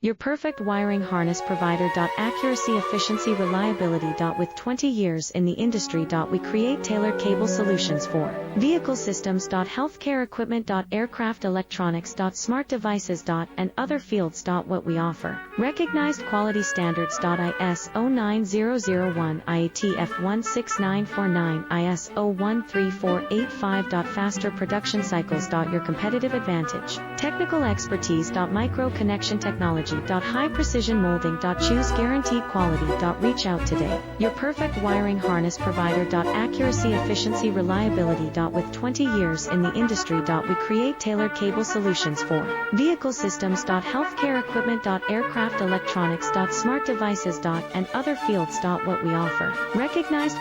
Your perfect wiring harness provider. Accuracy, efficiency, reliability. With 20 years in the industry. We create tailored cable solutions for vehicle systems. Healthcare equipment. Aircraft electronics. Smart devices. And other fields. What we offer. Recognized quality standards. ISO 9001, IATF 16949, ISO 13485. Faster production cycles. Your competitive advantage. Technical expertise. Micro connection technology. High precision molding. Choose guaranteed quality. Reach out today. Your perfect wiring harness provider. Accuracy, efficiency, reliability. With 20 years in the industry. We create tailored cable solutions for vehicle systems. Healthcare equipment. Aircraft electronics. Smart devices. And other fields. What we offer. Recognized